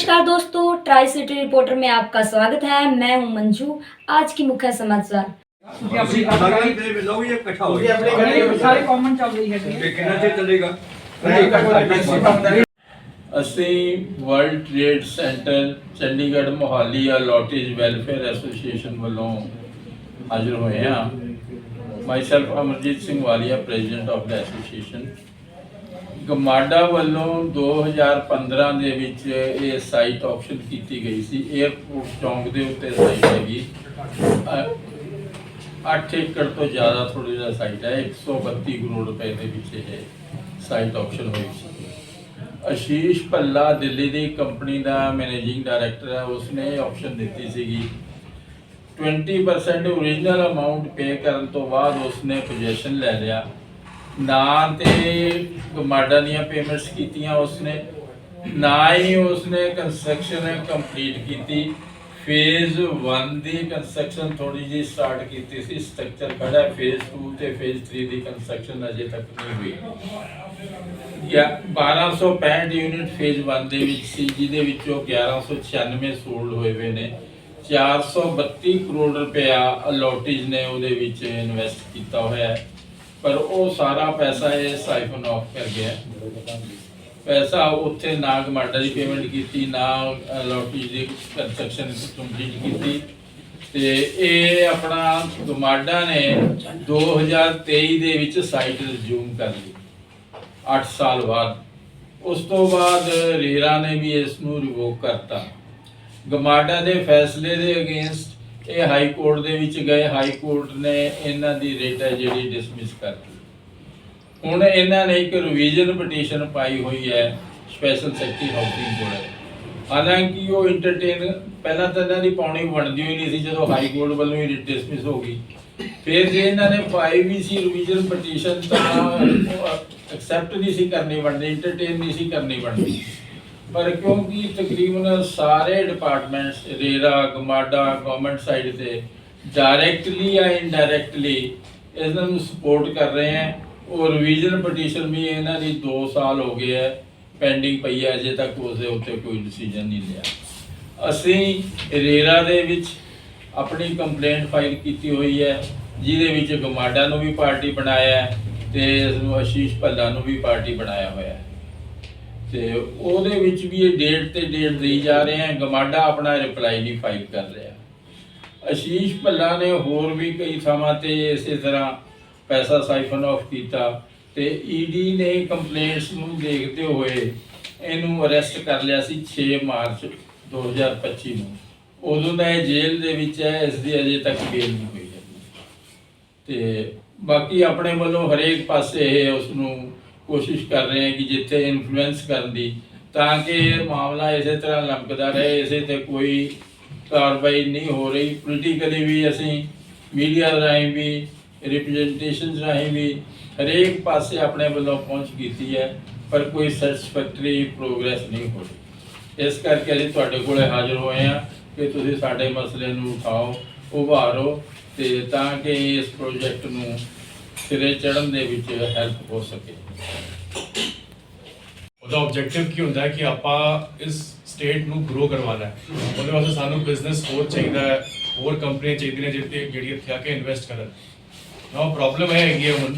नमस्कार दोस्तों, tri city reporter में आपका स्वागत है। मैं हूं मंजू। आज की मुख्य समाचार। ਅਸੀਂ World Trade Centre Chandigarh Mohali allottees welfare association ਵੱਲੋਂ ਹਾਜ਼ਰ ਹੋਏ ਹਾਂ। Myself Amarjit Singh Walia, president of the association. GMADA ਵੱਲੋਂ 2015 ਦੇ ਵਿੱਚ ਇਹ ਸਾਈਟ ਆਪਸ਼ਨ ਕੀਤੀ ਗਈ ਸੀ। 에ਅਰਪੋਰਟ ਚੌਂਕ ਦੇ ਉੱਤੇ ਸਾਈਟ ਹੈਗੀ, 8 ਏਕੜ ਤੋਂ ਜ਼ਿਆਦਾ ਥੋੜ੍ਹੀ ਜਿਹਾ ਸਾਈਟ ਹੈ। 132 ਕਰੋੜ ਰੁਪਏ ਦੇ ਵਿੱਚ ਇਹ ਸਾਈਟ ਆਪਸ਼ਨ ਹੋਈ ਸੀ। आशीष भल्ला दिल्ली की कंपनी का मैनेजिंग डायरैक्टर है, उसने ऑप्शन दी सी। 20% ओरिजिनल अमाउंट पे करने तो बाद उसने पोजेसन ले लिया ना, तो गमाडा दियाँ पेमेंट्स कीतियां उसने ना ही उसने कंस्ट्रक्शन कंप्लीट की। फेज़ 1 की कंस्ट्रक्शन थोड़ी जी स्टार्ट की सी, स्ट्रक्चर खड़ा। फेज़ 2 तो फेज़ 3 की कंस्ट्रक्शन अजे तक नहीं हुई। 1265 यूनिट फेज़ 1 जिहदे विचों 1196 सोल्ड होए हुए ने। 432 करोड़ रुपया अलॉटेज ने उहदे विच इन्वेस्ट किया होया है, पर वो सारा पैसा ये साइफन ऑफ कर गया। पैसा उत्थे ना गमाडा की पेमेंट की, ना अलॉटेज की कंस्ट्रक्शन कंप्लीट की। ते ये अपना गमाडा ने 2023 दे विच साइट रिज्यूम कर ली 8 साल बाद। उस तो बाद रेरा ने भी इसनूं रिवोक करता। गमाडा के फैसले के अगेंस्ट ये हाई कोर्ट दे विच गए। हाई कोर्ट ने इन्हां दी रेट है जिहड़ी डिसमिस कर दी। हुण इन्हां ने एक रिवीजन पटीशन पाई हुई है स्पैशल सैकटरी हाउसिंग कोल। हालांकि वो इंटरटेन पहला तो इन्हां दी पाउणी बनदी ही नहीं सी, जदों हाई कोर्ट वालों ही डिसमिस हो गई। फिर जे इन्हां ने पाई भी सी रिवीजन पटीशन तो एक्सैप्ट नहीं सी करनी बनती, इंटरटेन नहीं सी करनी बनती। पर क्योंकि तकरीबन सारे departments RERA GMADA government side से डायरैक्टली या इनडायरैक्टली इन्होंने सपोर्ट कर रहे हैं। और रिवीजन पटीशन भी इन्हों की 2 साल हो गए है पेंडिंग पई है, अजे तक उसके उत्ते कोई डिसीजन नहीं लिया। असी रेरा दे विच अपनी कंप्लेंट फाइल की हुई है, जिहदे विच गमाडा नूं भी पार्टी बनाया है ते आशीष भल्ला नूं भी पार्टी बनाया हुआ है। ते उहदे विच भी ये डेट ते डेट दी जा रहे हैं। गमाडा अपना रिप्लाई नहीं फाइल कर रहा। आशीष भल्ला ने होर भी कई थावां ते इसे तरह पैसा साइफन ऑफ किया। तो ईडी ने कंप्लेंट्स नूं देखते हुए इनू अरेस्ट कर लिया सी 6 मार्च 2025 नूं। उदों दा जेल दे विच है, इसकी अजे तक बेल नहीं हुई है। तो बाकी अपने वालों हरेक पासे उसनूं कोशिश कर रहे हैं कि जिथे इन्फ्लुएंस करन दी, ताकि मामला इस तरह लंघदा रहे, इसे ते कोई कार्रवाई नहीं हो रही। पोलिटिकली भी असी मीडिया राही भी रिप्रजेंटेशन राही भी हरेक पासे अपने वालों पहुँच की है, पर कोई सैटिस्फैक्टरी प्रोग्रेस नहीं हो रही। इस करके असीं तुहाडे कोले हाज़र होए हैं कि तुसीं साडे मसले नूं उठाओ, उभारो, ते ताकि इस प्रोजेक्ट नूं सिरे चढ़न दे विच हैल्प हो सके। ਉਹਦਾ ਆਬਜੈਕਟਿਵ ਕੀ ਹੁੰਦਾ ਹੈ ਕਿ ਆਪਾਂ ਇਸ ਸਟੇਟ ਨੂੰ ਗਰੋ ਕਰਵਾਉਣਾ ਹੈ। ਉਹਦੇ ਵਾਸਤੇ ਸਾਨੂੰ ਬਿਜ਼ਨਸ ਹੋਰ ਚਾਹੀਦਾ ਹੈ, ਹੋਰ ਕੰਪਨੀਆਂ ਚਾਹੀਦੀਆਂ ਨੇ ਜਿਹੜੀ ਇੱਥੇ ਆ ਕੇ ਇਨਵੈਸਟ ਕਰਨ। ਨਾ ਪ੍ਰੋਬਲਮ ਇਹ ਹੈਗੀ ਹੈ ਹੁਣ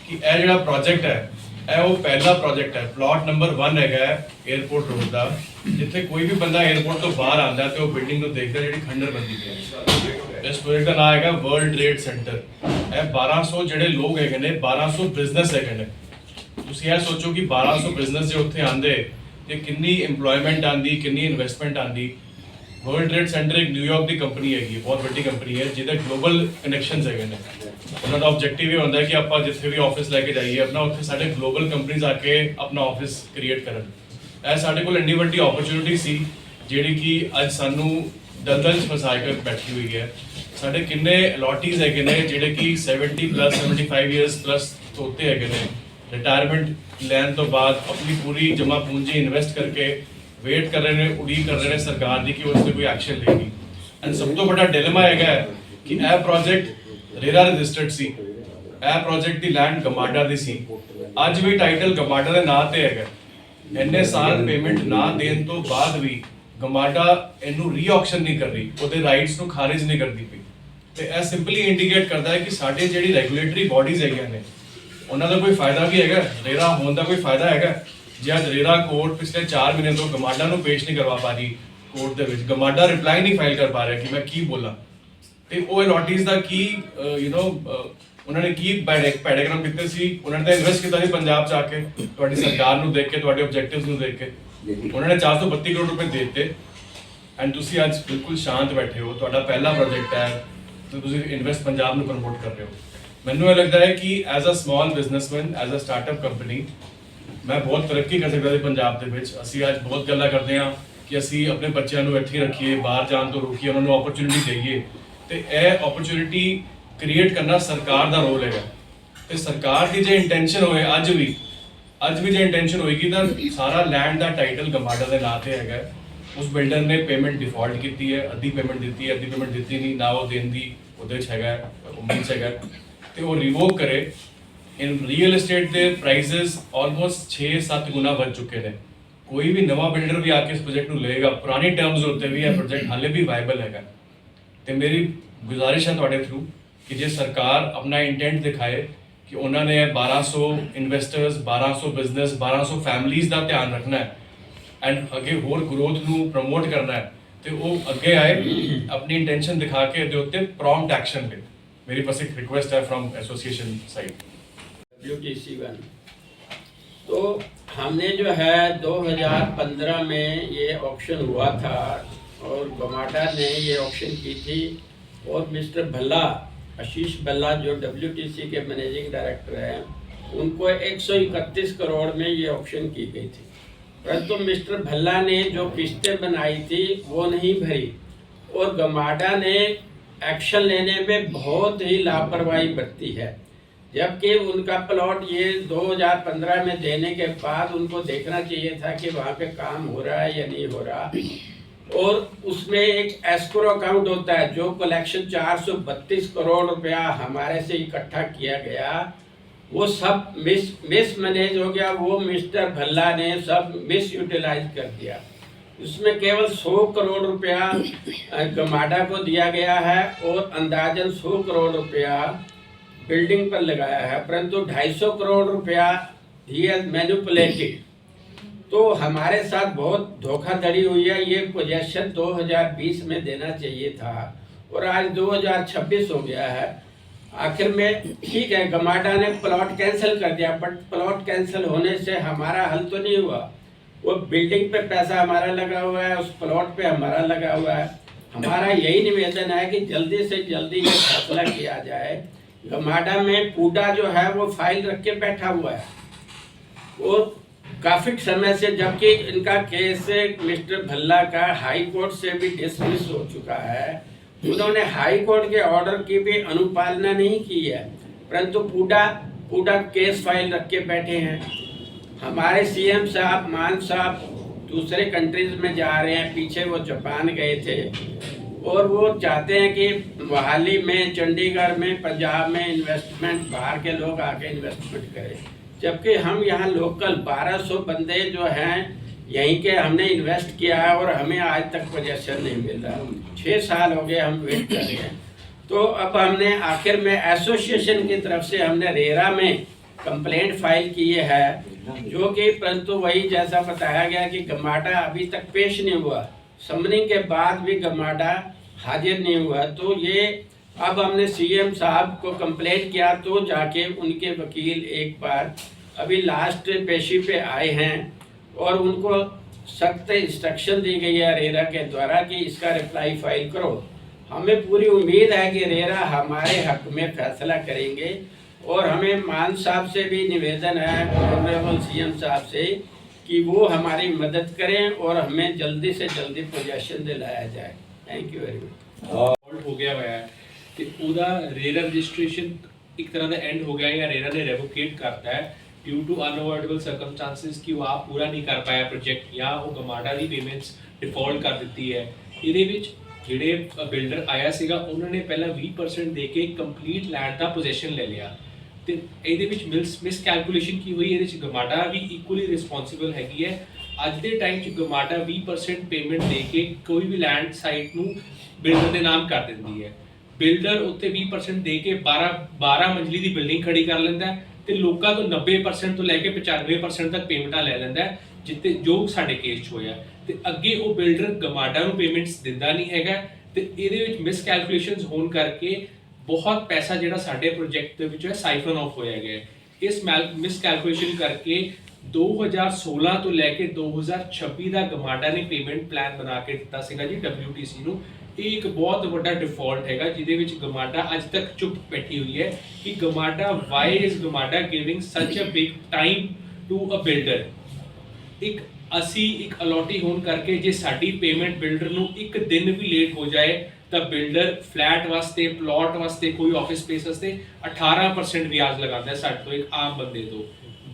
ਕਿ ਇਹ ਜਿਹੜਾ ਪ੍ਰੋਜੈਕਟ ਹੈ ਇਹ ਉਹ ਪਹਿਲਾ ਪ੍ਰੋਜੈਕਟ ਹੈ। ਪਲਾਟ ਨੰਬਰ 1 ਹੈਗਾ 에ਅਰਪੋਰਟ ਰੋਡ ਦਾ, ਜਿੱਥੇ ਕੋਈ ਵੀ ਬੰਦਾ 에ਅਰਪੋਰਟ ਤੋਂ ਬਾਹਰ ਆਉਂਦਾ ਤੇ ਉਹ ਬਿਲਡਿੰਗ ਨੂੰ ਦੇਖਦਾ ਜਿਹੜੀ ਖੰਡਰ ਬੰਦੀ ਪਈ ਹੈ। ਇਸ ਪ੍ਰੋਜੈਕਟ ਦਾ ਨਾਮ ਹੈਗਾ ਵਰਲਡ ਟ੍ਰੇਡ ਸੈਂਟਰ। ਇਹ 1200 ਜਿਹੜੇ ਲੋਕ ਹੈਗੇ ਨੇ, 1200 ਬਿਜ਼ਨਸ ਹੈਗੇ ਨੇ। ਤੁਸੀਂ ਇਹ ਸੋਚੋ ਕਿ 1200 ਬਿਜ਼ਨਸ ਜੇ ਉੱਥੇ ਆਉਂਦੇ ਤੇ ਕਿੰਨੀ ਇੰਪਲੋਇਮੈਂਟ ਆਉਂਦੀ, ਕਿੰਨੀ ਇਨਵੈਸਟਮੈਂਟ ਆਉਂਦੀ। ਵਰਲਡ ਟ੍ਰੇਡ ਸੈਂਟਰ ਇੱਕ ਨਿਊਯਾਰਕ ਦੀ ਕੰਪਨੀ ਹੈਗੀ, ਬਹੁਤ ਵੱਡੀ ਕੰਪਨੀ ਹੈ, ਜਿਹਦੇ ਗਲੋਬਲ ਕਨੈਕਸ਼ਨਸ ਹੈਗੇ ਨੇ। ਉਹਨਾਂ ਦਾ ਆਬਜੈਕਟਿਵ ਇਹ ਹੁੰਦਾ ਕਿ ਆਪਾਂ ਜਿੱਥੇ ਵੀ ਆਫਿਸ ਲੈ ਕੇ ਜਾਈਏ ਆਪਣਾ, ਉੱਥੇ ਸਾਡੇ ਗਲੋਬਲ ਕੰਪਨੀਜ਼ ਆ ਕੇ ਆਪਣਾ ਆਫਿਸ ਕ੍ਰੀਏਟ ਕਰਨ। ਇਹ ਸਾਡੇ ਕੋਲ ਇੰਨੀ ਵੱਡੀ ਓਪਰਚੁਨਿਟੀ ਸੀ ਜਿਹੜੀ ਕਿ ਅੱਜ ਸਾਨੂੰ ਦਲਦਲ 'ਚ ਫਸਾ ਕੇ ਬੈਠੀ ਹੋਈ ਹੈ। ਸਾਡੇ ਕਿੰਨੇ ਅਲੋਟੀਜ਼ ਹੈਗੇ ਨੇ ਜਿਹੜੇ ਕਿ 70+ 75 ਈਅਰਸ ਪਲੱਸ ਉੱਤੇ ਹੈਗੇ ਨੇ, रिटायरमेंट लैन तो बाद अपनी पूरी जमा पूंजी इन्वेस्ट करके वेट कर रहे हैं, उड़ीक कर रहे हैं सरकार की कि वो इस पर कोई एक्शन लेगी। एंड सब तो बड़ा डिलेमा है कि यह प्रोजेक्ट रेरा रजिस्टर्ड सी, यह प्रोजेक्ट की लैंड गमाडा दी सी। अज भी टाइटल गमाडा के नाम से है। इन्ने साल पेमेंट ना देने तो बाद भी ਗਮਾਡਾ ਇਹਨੂੰ ਰੀ-ਆਕਸ਼ਨ ਨਹੀਂ ਕਰ ਰਹੀ, ਉਹਦੇ ਰਾਈਟਸ ਨੂੰ ਖਾਰਿਜ ਨਹੀਂ ਕਰਦੀ ਪਈ। ਤੇ ਇਹ ਸਿੰਪਲੀ ਇੰਡੀਕੇਟ ਕਰਦਾ ਹੈ ਕਿ ਸਾਡੇ ਜਿਹੜੀ ਰੈਗੂਲੇਟਰੀ ਬਾਡੀਜ਼ ਹੈਗੀਆਂ ਨੇ ਉਹਨਾਂ ਦਾ ਕੋਈ ਫਾਇਦਾ ਵੀ ਹੈਗਾ, ਰੇਰਾ ਹੋਣ ਦਾ ਕੋਈ ਫਾਇਦਾ ਹੈਗਾ। ਜੇ ਅੱਜ ਰੇਰਾ ਕੋਰਟ ਪਿਛਲੇ 4 ਮਹੀਨੇ ਤੋਂ ਗਮਾਡਾ ਨੂੰ ਪੇਸ਼ ਨਹੀਂ ਕਰਵਾ ਪਾ ਰਹੀ ਕੋਰਟ ਦੇ ਵਿੱਚ, ਗਮਾਡਾ ਰਿਪਲਾਈ ਨਹੀਂ ਫਾਈਲ ਕਰ ਪਾ ਰਿਹਾ ਕਿ ਮੈਂ ਕੀ ਬੋਲਾਂ, ਤੇ ਉਹ ਅਲੋਟੀਜ਼ ਦਾ ਕੀ ਉਹਨਾਂ ਨੇ ਕੀ ਪੈਡਾਗ੍ਰਾਮ ਕੀਤੇ ਸੀ, ਉਹਨਾਂ ਨੇ ਤਾਂ ਇਨਵੈਸਟ ਕੀਤਾ ਸੀ ਪੰਜਾਬ 'ਚ ਆ ਕੇ, ਤੁਹਾਡੀ ਸਰਕਾਰ ਨੂੰ ਦੇਖ ਕੇ, ਤੁਹਾਡੇ ਆਬਜੈਕਟਿਵਸ ਨੂੰ ਦੇਖ ਕੇ ਉਹਨਾਂ ਨੇ 432 ਕਰੋੜ ਰੁਪਏ ਦੇ ਦਿੱਤੇ। ਐਂਡ ਤੁਸੀਂ ਅੱਜ ਬਿਲਕੁਲ ਸ਼ਾਂਤ ਬੈਠੇ ਹੋ, ਤੁਹਾਡਾ ਪਹਿਲਾ ਪ੍ਰੋਜੈਕਟ ਹੈ ਤੇ ਤੁਸੀਂ ਇਨਵੈਸਟ ਪੰਜਾਬ ਨੂੰ ਪ੍ਰਮੋਟ ਕਰ ਰਹੇ ਹੋ। ਮੈਨੂੰ ਇਹ ਲੱਗਦਾ ਹੈ ਕਿ as a small businessman, as a startup company ਮੈਂ ਬਹੁਤ ਤਰੱਕੀ ਕਰ ਸਕਦਾ ਸੀ ਪੰਜਾਬ ਦੇ ਵਿੱਚ। ਅਸੀਂ ਅੱਜ ਬਹੁਤ ਗੱਲਾਂ ਕਰਦੇ ਹਾਂ ਕਿ ਅਸੀਂ ਆਪਣੇ ਬੱਚਿਆਂ ਨੂੰ ਇੱਥੇ ਰੱਖੀਏ, ਬਾਹਰ ਜਾਣ ਤੋਂ ਰੋਕੀਏ, ਉਹਨਾਂ ਨੂੰ ਓਪਰਚੁਨਿਟੀ ਦੇਈਏ, ਤੇ ਇਹ ਓਪਰਚੁਨਿਟੀ ਕ੍ਰੀਏਟ ਕਰਨਾ ਸਰਕਾਰ ਦਾ ਰੋਲ ਹੈਗਾ। ਤੇ ਸਰਕਾਰ ਦੀ ਜੇ ਇੰਟੈਂਸ਼ਨ ਹੋਏ ਅੱਜ ਵੀ ਜੇ ਇੰਟੈਂਸ਼ਨ ਹੋਏਗੀ ਤਾਂ ਸਾਰਾ ਲੈਂਡ ਦਾ ਟਾਈਟਲ ਗਮਾਡਾ ਦੇ ਨਾਂ ਤੇ ਹੈਗਾ। ਉਸ ਬਿਲਡਰ ਨੇ ਪੇਮੈਂਟ ਡਿਫਾਲਟ ਕੀਤੀ ਹੈ, ਅੱਧੀ ਪੇਮੈਂਟ ਦਿੱਤੀ ਹੈ, ਅੱਧੀ ਪੇਮੈਂਟ ਦਿੱਤੀ ਨਹੀਂ, ਨਾ ਉਹ ਦੇਣ ਦੀ ਉਹਦੇ 'ਚ ਹੈਗਾ, ਉਮੀਦ 'ਚ ਹੈਗਾ, ਤੇ ਉਹ ਰਿਵੋਕ ਕਰੇ। ਇਨ ਰੀਅਲ ਏਸਟੇਟ ਦੇ ਪ੍ਰਾਈਸਿਸ ਆਲਮੋਸਟ 6-7 ਗੁਣਾ ਵੱਧ ਚੁੱਕੇ ਨੇ। ਕੋਈ ਵੀ ਨਵਾਂ ਬਿਲਡਰ ਵੀ ਆ ਕੇ ਇਸ ਪ੍ਰੋਜੈਕਟ ਨੂੰ ਲਏਗਾ, ਪੁਰਾਣੀ ਟਰਮਸ ਉੱਤੇ ਵੀ ਇਹ ਪ੍ਰੋਜੈਕਟ ਹਾਲੇ ਵੀ ਵਾਇਬਲ ਹੈਗਾ। ਤੇ ਮੇਰੀ ਗੁਜ਼ਾਰਿਸ਼ ਹੈ ਤੁਹਾਡੇ ਥਰੂ ਕਿ ਜੇ ਸਰਕਾਰ ਆਪਣਾ ਇੰਟੈਂਟ ਦਿਖਾਏ ਕਿ ਉਹਨਾਂ ਨੇ 1200 ਇਨਵੈਸਟਰਸ, 1200 ਬਿਜ਼ਨਸ, 1200 ਫੈਮਲੀਜ਼ ਦਾ ਧਿਆਨ ਰੱਖਣਾ ਹੈ ਐਂਡ ਅੱਗੇ ਹੋਰ ਗਰੋਥ ਨੂੰ ਪ੍ਰਮੋਟ ਕਰਨਾ ਹੈ, ਤੇ ਉਹ ਅੱਗੇ ਆਏ, ਆਪਣੀ ਇੰਟੈਂਸ਼ਨ ਦਿਖਾ ਕੇ ਇਹਦੇ ਉੱਤੇ ਪ੍ਰੌਮਪਟ ਐਕਸ਼ਨ ਲੈ। मेरी बस एक रिक्वेस्ट है फ्रॉम एसोसिएशन साइड। WTC1 तो हमने जो है 2015 में ये ऑक्शन हुआ था और गमाडा ने ये ऑक्शन की थी, और मिस्टर भल्ला, आशीष भल्ला जो WTC के मैनेजिंग डायरेक्टर हैं, उनको 131 करोड़ में ये ऑक्शन की गई थी। परंतु मिस्टर भल्ला ने जो किस्तें बनाई थी वो नहीं भरी, और गमाडा ने एक्शन लेने में बहुत ही लापरवाही बरती है। जबकि उनका प्लॉट ये 2015 में देने के बाद उनको देखना चाहिए था कि वहाँ पे काम हो रहा है या नहीं हो रहा, और उसमें एक एस्क्रो अकाउंट होता है जो कलेक्शन 432 करोड़ रुपया हमारे से इकट्ठा किया गया, वो सब मिस मैनेज हो गया। वो मिस्टर भल्ला ने सब मिस यूटिलाइज कर दिया। उसमें केवल 100 करोड़ रुपया गमाडा को दिया गया है और अंदाजन 100 करोड़ रुपया बिल्डिंग पर लगाया है, परंतु 250 करोड़ रुपया ही मैनिपुलेटेड। तो हमारे साथ बहुत धोखाधड़ी हुई है। ये पोजेशन 2020 में देना चाहिए था और आज 2026 हो गया है। आखिर में ठीक है, गमाडा ने प्लॉट कैंसिल कर दिया, बट प्लॉट कैंसिल होने से हमारा हल तो नहीं हुआ। वो बिल्डिंग पे पैसा हमारा लगा हुआ है, उस प्लॉट पे हमारा लगा हुआ है। हमारा यही निवेदन है कि जल्दी से जल्दी ये फैसला किया जाए। गमाडा में पूडा जो है वो फाइल रख के बैठा हुआ है, वो काफ़ी समय से, जबकि इनका केस मिस्टर भल्ला का हाई कोर्ट से भी डिसमिस हो चुका है। उन्होंने हाई कोर्ट के ऑर्डर की भी अनुपालना नहीं की है, परंतु पूडा केस फाइल रख के बैठे हैं। हमारे सीएम साहब, मान साहब दूसरे कंट्रीज में जा रहे हैं, पीछे वो जापान गए थे, और वो चाहते हैं कि मोहाली में, चंडीगढ़ में, पंजाब में इन्वेस्टमेंट, बाहर के लोग आके इन्वेस्टमेंट करें, जबकि हम यहाँ लोकल 1200 बंदे जो हैं यहीं के हमने इन्वेस्ट किया है और हमें आज तक पोजेशन नहीं मिल रहा। 6 साल हो गए हम वेट कर रहे हैं। तो अब हमने आखिर में एसोसिएशन की तरफ से हमने रेरा में कंप्लेंट फाइल की है, जो कि परंतु वही जैसा बताया गया कि गमाडा अभी तक पेश नहीं हुआ। समनिंग के बाद भी गमाडा हाजिर नहीं हुआ। तो ये अब हमने सीएम साहब को कंप्लेंट किया, तो जाके उनके वकील एक बार अभी लास्ट पेशी पे आए हैं और उनको सख्त इंस्ट्रक्शन दी गई है रेरा के द्वारा कि इसका रिप्लाई फाइल करो। हमें पूरी उम्मीद है कि रेरा हमारे हक में फैसला करेंगे, और हमें मान साहब से भी निवेदन है, ऑनरेबल सीएम साहब से, कि वो हमारी मदद करें और हमें जल्दी से जल्दी पोजेशन दिलाया जाए। Thank you very much. हो गया है कि ਉਹਦਾ ਰੇਰਾ ਰਜਿਸਟ੍ਰੇਸ਼ਨ ਇੱਕ ਤਰ੍ਹਾਂ ਦਾ ਐਂਡ ਹੋ ਗਿਆ ਜਾਂ ਰੇਰਾ ਨੇ ਰੈਵੋਕੇਟ ਕਰਤਾ ਹੈ ਡਿਊ ਟੂ ਅਨਅਵੋਇਡੇਬਲ ਸਰਕਮਸਟੈਂਸਸ ਕਿ ਉਹ ਆਪ ਪੂਰਾ ਨਹੀਂ ਕਰ ਪਾਇਆ ਪ੍ਰੋਜੈਕਟ, ਜਾਂ ਉਹ ਗਮਾਡਾ ਦੀ ਪੇਮੈਂਟਸ ਡਿਫਾਲਟ ਕਰ ਦਿੱਤੀ ਹੈ। ਇਹਦੇ ਵਿੱਚ ਜਿਹੜੇ ਬਿਲਡਰ ਆਇਆ ਸੀਗਾ ਉਹਨਾਂ ਨੇ ਪਹਿਲਾਂ 20% ਦੇ ਕੇ ਕੰਪਲੀਟ ਲੈਂਡ ਦਾ ਪੋਜੀਸ਼ਨ ਲੈ ਲਿਆ, ਤੇ ਇਹਦੇ ਵਿੱਚ ਮਿਸ ਕੈਲਕੂਲੇਸ਼ਨ ਕੀ ਹੋਈ, ਇਹਦੇ ਵਿੱਚ ਗਮਾਡਾ ਵੀ ਇਕੁਅਲੀ ਰਿਸਪੌਂਸਿਬਲ ਹੈਗੀ ਹੈ। ਅੱਜ ਦੇ ਟਾਈਮ 'ਚ ਗਮਾਡਾ 20% ਪੇਮੈਂਟ ਦੇ ਕੇ ਕੋਈ ਵੀ ਲੈਂਡ ਸਾਈਟ ਨੂੰ ਬਿਲਡਰ ਦੇ ਨਾਮ ਕਰ ਦਿੰਦੀ ਹੈ। ਬਿਲਡਰ ਉੱਤੇ 20% ਦੇ ਕੇ 12 ਮੰਜ਼ਲੀ ਦੀ ਬਿਲਡਿੰਗ ਖੜੀ ਕਰ ਲੈਂਦਾ ਹੈ ਤੇ ਲੋਕਾਂ ਤੋਂ 90% ਤੋਂ ਲੈ ਕੇ 95% ਤੱਕ ਪੇਮੈਂਟਾਂ ਲੈ ਲੈਂਦਾ ਹੈ, ਜਿੱਤੇ ਜੋ ਸਾਡੇ ਕੇਸ 'ਚ ਹੋਇਆ। ਤੇ ਅੱਗੇ ਉਹ ਬਿਲਡਰ ਗਮਾਡਾ ਨੂੰ ਪੇਮੈਂਟਸ ਦਿੰਦਾ ਨਹੀਂ ਹੈਗਾ ਤੇ ਇਹਦੇ ਵਿੱਚ ਮਿਸ ਕੈਲਕੂਲੇਸ਼ਨਸ ਹੋਣ ਕਰਕੇ ਬਹੁਤ ਪੈਸਾ ਜਿਹੜਾ ਸਾਡੇ ਪ੍ਰੋਜੈਕਟ ਦੇ ਵਿੱਚ ਹੈ ਸਾਈਫਨ ਆਫ ਹੋਇਆ ਗਿਆ ਹੈ। ਇਸ ਮਿਸ ਕੈਲਕੂਲੇਸ਼ਨ ਕਰਕੇ 2016 ਤੋਂ ਲੈ ਕੇ 2026 ਦਾ ਗਮਾਡਾ ਨੇ ਪੇਮੈਂਟ ਪਲਾਨ ਬਣਾ ਕੇ ਦਿੱਤਾ ਸੀਗਾ ਜੀ WTC ਨੂੰ। ਇਹ ਇੱਕ ਬਹੁਤ ਵੱਡਾ ਡਿਫਾਲਟ ਹੈਗਾ ਜਿਹਦੇ ਵਿੱਚ ਗਮਾਡਾ ਅੱਜ ਤੱਕ ਚੁੱਪ ਬੈਠੀ ਹੋਈ ਹੈ ਕਿ GMADA why is GMADA giving such a big time to a builder. ਅਸੀਂ ਇੱਕ ਅਲੋਟੀ ਹੋਣ ਕਰਕੇ ਜੇ ਸਾਡੀ ਪੇਮੈਂਟ ਬਿਲਡਰ ਨੂੰ ਇੱਕ ਦਿਨ ਵੀ ਲੇਟ ਹੋ ਜਾਏ ਤਾਂ ਬਿਲਡਰ ਫਲੈਟ ਵਾਸਤੇ, ਪਲਾਟ ਵਾਸਤੇ, ਕੋਈ ਆਫਿਸ ਸਪੇਸ ਵਾਸਤੇ 18% ਵਿਆਜ ਲਗਾਉਂਦਾ ਹੈ ਸਾਡੇ ਤੋਂ, ਇੱਕ ਆਮ ਬੰਦੇ ਤੋਂ।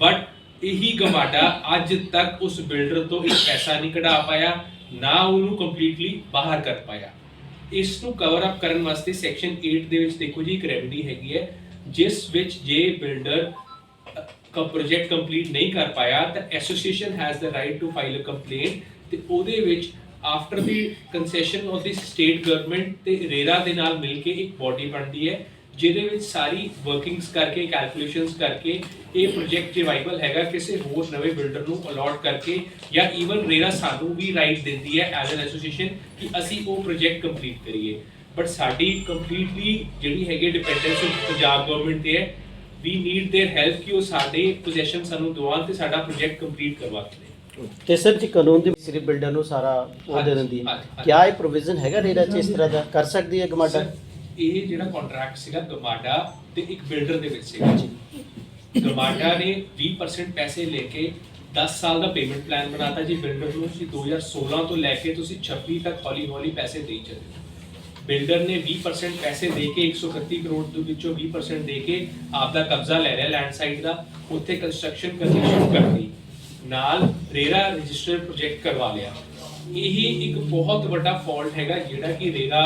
ਬਟ ਇਹੀ ਗਮਾਡਾ ਅੱਜ ਤੱਕ ਉਸ ਬਿਲਡਰ ਤੋਂ ਇੱਕ ਪੈਸਾ ਨਹੀਂ ਕਢਾ ਪਾਇਆ, ਨਾ ਉਹਨੂੰ ਕੰਪਲੀਟਲੀ ਬਾਹਰ ਕਰ ਪਾਇਆ। ਇਸ ਨੂੰ ਕਵਰ ਅਪ ਕਰਨ ਵਾਸਤੇ ਸੈਕਸ਼ਨ 8 ਦੇ ਵਿੱਚ ਦੇਖੋ ਜੀ ਇੱਕ ਰੈਮਡੀ ਹੈਗੀ ਹੈ, ਜਿਸ ਵਿੱਚ ਜੇ ਬਿਲਡਰ ਪ੍ਰੋਜੈਕਟ ਕੰਪਲੀਟ ਨਹੀਂ ਕਰ ਪਾਇਆ ਤਾਂ association has the right to file a complaint ਤੇ ਉਹਦੇ ਵਿੱਚ after the concession of the state government ਤੇ ਰੇਰਾ ਦੇ ਨਾਲ ਮਿਲ ਕੇ ਇੱਕ ਬੋਡੀ ਬਣਦੀ ਹੈ ਜਿਹਦੇ ਵਿੱਚ ਸਾਰੀ ਵਰਕਿੰਗਸ ਕਰਕੇ, ਕੈਲਕੂਲੇਸ਼ਨਸ ਕਰਕੇ ਇਹ ਪ੍ਰੋਜੈਕਟ ਜੇ ਵਾਈਬਲ ਹੈਗਾ ਕਿਸੇ ਹੋਰ ਨਵੇਂ ਬਿਲਡਰ ਨੂੰ ਅਲਾਟ ਕਰਕੇ, ਜਾਂ ਈਵਨ ਰੇਰਾ ਸਾਨੂੰ ਵੀ ਰਾਈਟ ਦਿੰਦੀ ਹੈ ਐਜ਼ ਐਨ ਐਸੋਸੀਏਸ਼ਨ ਕਿ ਅਸੀਂ ਉਹ ਪ੍ਰੋਜੈਕਟ ਕੰਪਲੀਟ ਕਰੀਏ। ਬਟ ਸਾਡੀ ਕੰਪਲੀਟਲੀ ਜਿਹੜੀ ਹੈਗੀ ਡਿਪੈਂਡੈਂਸ ਪੰਜਾਬ ਗਵਰਨਮੈਂਟ ਤੇ ਹੈ। ਵੀ ਨੀਡ देयर ਹੈਲਪ ਕਿ ਉਹ ਸਾਡੇ ਪੋਜੀਸ਼ਨ ਸਾਨੂੰ ਦਿਵਾਉਣ ਤੇ ਸਾਡਾ ਪ੍ਰੋਜੈਕਟ ਕੰਪਲੀਟ ਕਰਵਾ ਦੇਣ। ਤੇ ਸਰ ਜੀ ਕਾਨੂੰਨ ਦੀ ਸਿਰਫ ਬਿਲਡਰ ਨੂੰ ਸਾਰਾ ਉਹ ਦੇ ਦਿੰਦੀ ਹੈ, ਕਿਆ ਇਹ ਪ੍ਰੋਵੀਜ਼ਨ ਹੈਗਾ ਰੇਰਾ 'ਚ ਇਸ ਤਰ੍ਹਾਂ ਦਾ ਕਰ ਸਕਦੀ ਹੈ ਗਮਾਡਾ? ਇਹ ਜਿਹੜਾ ਕੰਟਰੈਕਟ ਸੀਗਾ ਗਮਾਡਾ ਤੇ ਇੱਕ ਬਿਲਡਰ ਦੇ ਵਿੱਚ ਸੀਗਾ ਜੀ। ਗਮਾਡਾ ਨੇ 20% ਪੈਸੇ ਲੈ ਕੇ 10 ਸਾਲ ਦਾ ਪੇਮੈਂਟ ਪਲਾਨ ਬਣਾਤਾ ਜੀ ਬਿਲਡਰ ਨੂੰ। ਤੁਸੀਂ 2016 ਤੋਂ ਲੈ ਕੇ ਤੁਸੀਂ 26 ਤੱਕ ਹੌਲੀ-ਹੌਲੀ ਪੈਸੇ ਦੇਈ ਚੱਲੇ। ਬਿਲਡਰ ਨੇ 20% ਪੈਸੇ ਦੇ ਕੇ 131 ਕਰੋੜ ਦੇ ਵਿੱਚੋਂ 20% ਦੇ ਕੇ ਆਪ ਦਾ ਕਬਜ਼ਾ ਲੈ ਲਿਆ ਲੈਂਡ ਸਾਈਡ ਦਾ, ਉੱਥੇ ਕੰਸਟਰਕਸ਼ਨ ਕਰਨੀ ਸ਼ੁਰੂ ਕਰਤੀ, ਨਾਲ ਰੇਰਾ ਰਜਿਸਟਰਡ ਪ੍ਰੋਜੈਕਟ ਕਰਵਾ ਲਿਆ। ਇਹ ਇੱਕ ਬਹੁਤ ਵੱਡਾ ਫਾਲਟ ਹੈਗਾ ਜਿਹੜਾ ਕਿ ਰੇਰਾ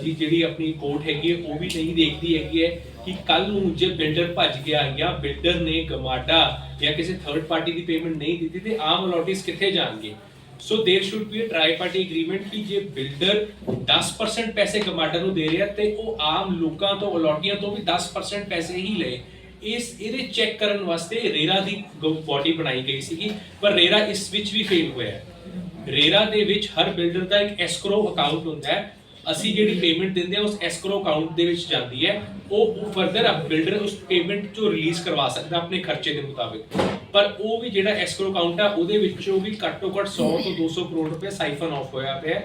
ਦੀ ਜਿਹੜੀ ਆਪਣੀ ਕੋਰਟ ਹੈਗੀ ਹੈ ਉਹ ਵੀ ਨਹੀਂ ਦੇਖਦੀ ਹੈਗੀ ਹੈ ਕਿ ਕੱਲ ਨੂੰ ਜੇ ਬਿਲਡਰ ਭੱਜ ਗਿਆ ਜਾਂ ਬਿਲਡਰ ਨੇ ਗਮਾਡਾ ਜਾਂ ਕਿਸੇ ਥਰਡ ਪਾਰਟੀ ਦੀ ਪੇਮੈਂਟ ਨਹੀਂ ਦਿੱਤੀ ਤੇ ਆਮ ਅਲੋਟੀਜ਼ ਕਿੱਥੇ ਜਾਣਗੇ। So there should be a tri party agreement कि जे बिल्डर 10% पैसे गमाडा ਨੂੰ ਦੇ ਰਿਹਾ ਤੇ ਉਹ ਆਮ ਲੋਕਾਂ ਤੋਂ ਅਲੋਟੀਆਂ ਤੋਂ ਵੀ 10% ਪੈਸੇ ਹੀ ਲਏ। ਇਹਦੇ ਚੈੱਕ ਕਰਨ ਵਾਸਤੇ ਰੇਰਾ ਦੀ ਬੋਡੀ ਬਣਾਈ ਗਈ ਸੀਗੀ, ਪਰ ਰੇਰਾ ਇਸ ਵਿੱਚ ਵੀ ਫੇਲ ਹੋਇਆ। ਰੇਰਾ ਦੇ ਵਿੱਚ ਹਰ ਬਿਲਡਰ ਦਾ ਇੱਕ ਐਸਕਰੋ ਅਕਾਊਂਟ ਹੁੰਦਾ ਹੈ। ਅਸੀਂ ਜਿਹੜੀ ਪੇਮੈਂਟ ਦਿੰਦੇ ਆ ਉਸ ਐਸਕਰੋ ਅਕਾਊਂਟ ਦੇ ਵਿੱਚ ਜਾਂਦੀ ਹੈ। ਉਹ ਫਰਦਰ ਬਿਲਡਰ ਉਸ ਪੇਮੈਂਟ ਚੋਂ ਰਿਲੀਜ਼ ਕਰਵਾ ਸਕਦਾ ਆਪਣੇ ਖਰਚੇ ਦੇ ਮੁਤਾਬਿਕ। ਪਰ ਉਹ ਵੀ ਜਿਹੜਾ ਐਸਕਰੋ ਅਕਾਊਂਟ ਆ ਉਹਦੇ ਵਿੱਚੋਂ ਵੀ ਘੱਟੋ ਘੱਟ 100 ਤੋਂ 200 ਕਰੋੜ ਰੁਪਏ ਸਾਈਫਨ ਆਫ ਹੋਇਆ ਪਿਆ।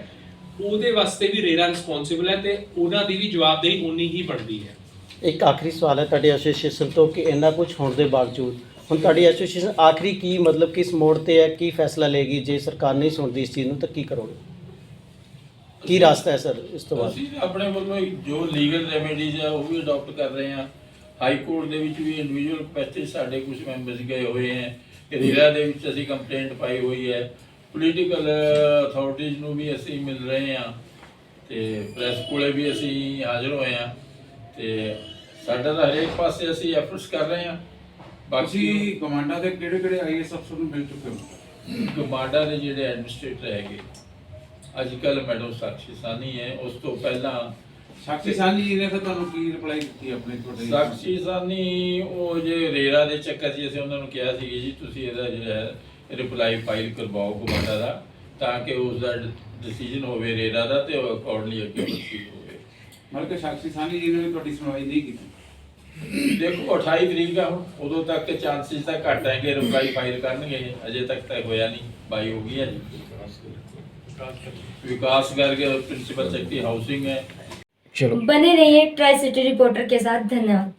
ਉਹਦੇ ਵਾਸਤੇ ਵੀ ਰੇਰਾ ਰਿਸਪੌਂਸਿਬਲ ਹੈ ਤੇ ਉਹਨਾਂ ਦੀ ਵੀ ਜਵਾਬਦੇਹੀ ਉਨੀ ਹੀ ਬਣਦੀ ਹੈ। ਇੱਕ ਆਖਰੀ ਸਵਾਲ ਹੈ ਤੁਹਾਡੀ ਐਸੋਸੀਏਸ਼ਨ ਤੋਂ ਕਿ ਇੰਨਾ ਕੁਝ ਹੋਣ ਦੇ ਬਾਵਜੂਦ ਹੁਣ ਤੁਹਾਡੀ ਐਸੋਸੀਏਸ਼ਨ ਆਖਰੀ ਕੀ ਮਤਲਬ ਕਿਸ ਮੋੜ ਤੇ ਹੈ, ਕੀ ਫੈਸਲਾ ਲਏਗੀ? ਜੇ ਸਰਕਾਰ ਨਹੀਂ ਸੁਣਦੀ ਇਸ ਚੀਜ਼ ਨੂੰ ਤਾਂ ਕੀ ਕਰੋਗੇ? ਕੀ ਰਾਸਤਾ ਹੈ ਸਰ ਇਸ ਤੋਂ ਬਾਅਦ? ਅਸੀਂ ਆਪਣੇ ਵੱਲੋਂ ਜੋ ਲੀਗਲ ਰੈਮੇਡੀਜ਼ ਆ ਉਹ ਵੀ ਅਡਾਪਟ ਕਰ ਰਹੇ ਹਾਂ। ਹਾਈ ਕੋਰਟ ਦੇ ਵਿੱਚ ਵੀ ਇੰਡੀਵਿਜੂਅਲ ਪੈਸੇਜ ਸਾਡੇ ਕੁਝ ਮੈਂਬਰਸ ਗਏ ਹੋਏ ਹੈ। ਰੇਰਾ ਦੇ ਵਿੱਚ ਅਸੀਂ ਕੰਪਲੇਂਟ ਪਾਈ ਹੋਈ ਹੈ। ਪੋਲੀਟੀਕਲ ਅਥਾਰਟੀਜ਼ ਨੂੰ ਵੀ ਅਸੀਂ ਮਿਲ ਰਹੇ ਹਾਂ ਤੇ ਪ੍ਰੈਸ ਕੋਲੇ ਵੀ ਅਸੀਂ ਹਾਜ਼ਰ ਹੋਏ ਹਾਂ ਤੇ ਸਾਡਾ ਤਾਂ ਹਰੇਕ ਪਾਸੇ ਅਸੀਂ ਐਫਰਟਸ ਕਰ ਰਹੇ ਹਾਂ। ਬਾਕੀ ਕਮਾਂਡਾ ਦੇ ਕਿਹੜੇ ਆਈਐਸ ਅਫਸਰ ਨੂੰ ਮਿਲ ਚੁੱਕੇ ਹੋ? ਕਮਾਂਡਾ ਦੇ ਜਿਹੜੇ ਐਡਮਿਨਿਸਟ੍ਰੇਟਰ ਹੈਗੇ ਅੱਜ ਕੱਲ੍ਹ ਮੈਡਮ ਸਾਕਸ਼ੀ ਸਾਨੀ ਹੈ, ਉਸ ਤੋਂ ਪਹਿਲਾਂ ਸਾਕਸ਼ੀ ਸਾਨੀ ਜੀ ਨੇ ਫਿਰ ਤੁਹਾਨੂੰ ਕੀ ਰਿਪਲਾਈ ਦਿੱਤੀ ਆਪਣੇ ਤੁਹਾਡੇ? ਸਾਕਸ਼ੀ ਸਾਨੀ ਉਹ ਜੇ ਰੇਰਾ ਦੇ ਚੱਕਰ 'ਚ ਅਸੀਂ ਉਹਨਾਂ ਨੂੰ ਕਿਹਾ ਸੀ ਜੀ ਤੁਸੀਂ ਇਹਦਾ ਜਿਹੜਾ ਹੈ ਰਿਪਲਾਈ ਫਾਈਲ ਕਰਵਾਓ ਗਮਾਡਾ ਦਾ ਤਾਂ ਕਿ ਉਸ ਦਾ ਡਿਸੀਜਨ ਹੋਵੇ ਰੇਰਾ ਦਾ ਤੇ ਉਹ ਅਕੋਰਡਲੀ ਅੱਗੇ ਪ੍ਰੋਸੀਡ ਹੋਵੇ। ਮਤਲਬ ਕਿ ਸਾਕਸ਼ੀ ਸਾਨੀ ਜੀ ਨੇ ਵੀ ਤੁਹਾਡੀ ਸੁਣਵਾਈ ਨਹੀਂ ਕੀਤੀ? ਦੇਖੋ 28 ਤਰੀਕ ਆ ਹੁਣ, ਉਦੋਂ ਤੱਕ ਚਾਂਸਿਸ ਤਾਂ ਘੱਟ ਹੈ ਕਿ ਰਿਪਲਾਈ ਫਾਈਲ ਕਰਨਗੇ। ਅਜੇ ਤੱਕ ਤਾਂ ਹੋਇਆ ਨਹੀਂ, ਬਾਈ ਹੋ ਗਈ ਹੈ ਜੀ। विकास करके प्रिंसिपल सेक्रेटरी हाउसिंग है। चलो बने रहिए ट्राई सिटी रिपोर्टर के साथ। धन्यवाद।